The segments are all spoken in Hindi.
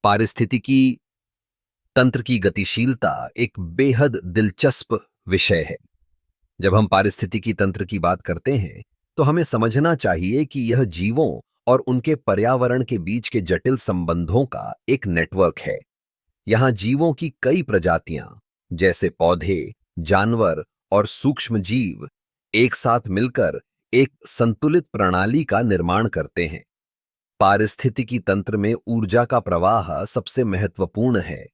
पारिस्थितिकी तंत्र की गतिशीलता एक बेहद दिलचस्प विषय है। जब हम पारिस्थितिकी तंत्र की बात करते हैं, तो हमें समझना चाहिए कि यह जीवों और उनके पर्यावरण के बीच के जटिल संबंधों का एक नेटवर्क है। यहाँ जीवों की कई प्रजातियां, जैसे पौधे, जानवर और सूक्ष्म जीव, एक साथ मिलकर एक संतुलित प्रणाली का निर्माण करते हैं। पारिस्थितिकी तंत्र में ऊर्जा का प्रवाह सबसे महत्वपूर्ण है।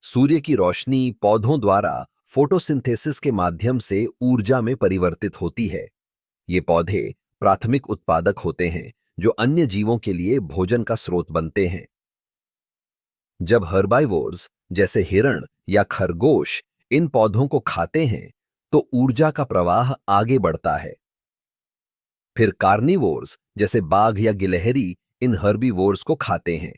सूर्य की रोशनी पौधों द्वारा फोटोसिंथेसिस के माध्यम से ऊर्जा में परिवर्तित होती है। ये पौधे प्राथमिक उत्पादक होते हैं, जो अन्य जीवों के लिए भोजन का स्रोत बनते हैं। जब हर्बाइवोर्स जैसे हिरण या खरगोश इन पौधों को खाते हैं, तो ऊर्जा का प्रवाह आगे बढ़ता है। फिर कार्निवोर्स जैसे बाघ या गिलहरी इन हर्बीवोर्स को खाते हैं।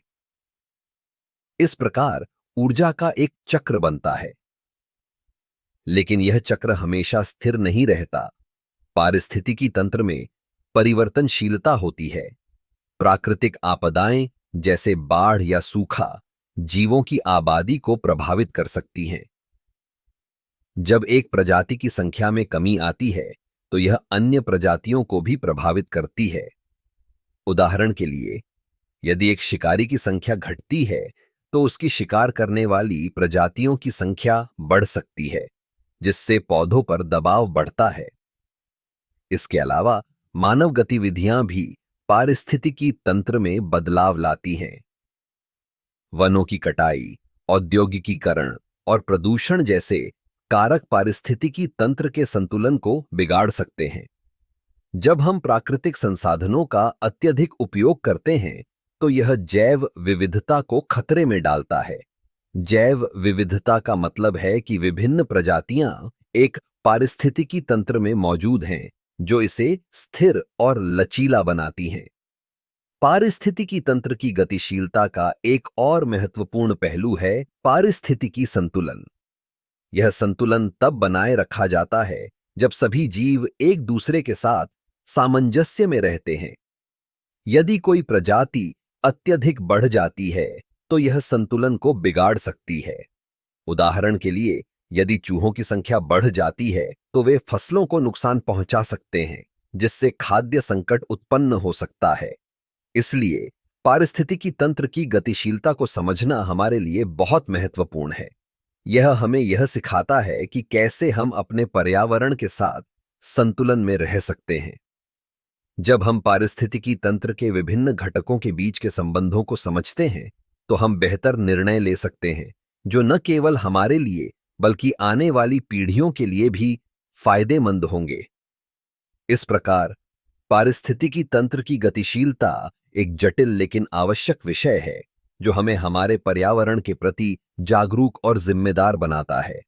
इस प्रकार ऊर्जा का एक चक्र बनता है। लेकिन यह चक्र हमेशा स्थिर नहीं रहता। पारिस्थितिकी तंत्र में परिवर्तनशीलता होती है। प्राकृतिक आपदाएं जैसे बाढ़ या सूखा जीवों की आबादी को प्रभावित कर सकती हैं। जब एक प्रजाति की संख्या में कमी आती है, तो यह अन्य प्रजातियों को भी प्रभावित करती है। उदाहरण के लिए, यदि एक शिकारी की संख्या घटती है, तो उसकी शिकार करने वाली प्रजातियों की संख्या बढ़ सकती है, जिससे पौधों पर दबाव बढ़ता है। इसके अलावा मानव गतिविधियां भी पारिस्थितिकी तंत्र में बदलाव लाती हैं। वनों की कटाई, औद्योगिकीकरण और प्रदूषण जैसे कारक पारिस्थितिकी तंत्र के संतुलन को बिगाड़ सकते हैं। जब हम प्राकृतिक संसाधनों का अत्यधिक उपयोग करते हैं, तो यह जैव विविधता को खतरे में डालता है। जैव विविधता का मतलब है कि विभिन्न प्रजातियां एक पारिस्थितिकी तंत्र में मौजूद हैं, जो इसे स्थिर और लचीला बनाती हैं। पारिस्थितिकी तंत्र की गतिशीलता का एक और महत्वपूर्ण पहलू है पारिस्थितिकी संतुलन। यह संतुलन तब बनाए रखा जाता है जब सभी जीव एक दूसरे के साथ सामंजस्य में रहते हैं। यदि कोई प्रजाति अत्यधिक बढ़ जाती है, तो यह संतुलन को बिगाड़ सकती है। उदाहरण के लिए, यदि चूहों की संख्या बढ़ जाती है, तो वे फसलों को नुकसान पहुंचा सकते हैं, जिससे खाद्य संकट उत्पन्न हो सकता है। इसलिए पारिस्थितिकी तंत्र की गतिशीलता को समझना हमारे लिए बहुत महत्वपूर्ण है। यह हमें यह सिखाता है कि कैसे हम अपने पर्यावरण के साथ संतुलन में रह सकते हैं। जब हम पारिस्थितिकी तंत्र के विभिन्न घटकों के बीच के संबंधों को समझते हैं, तो हम बेहतर निर्णय ले सकते हैं, जो न केवल हमारे लिए बल्कि आने वाली पीढ़ियों के लिए भी फायदेमंद होंगे। इस प्रकार पारिस्थितिकी तंत्र की गतिशीलता एक जटिल लेकिन आवश्यक विषय है, जो हमें हमारे पर्यावरण के प्रति जागरूक और जिम्मेदार बनाता है।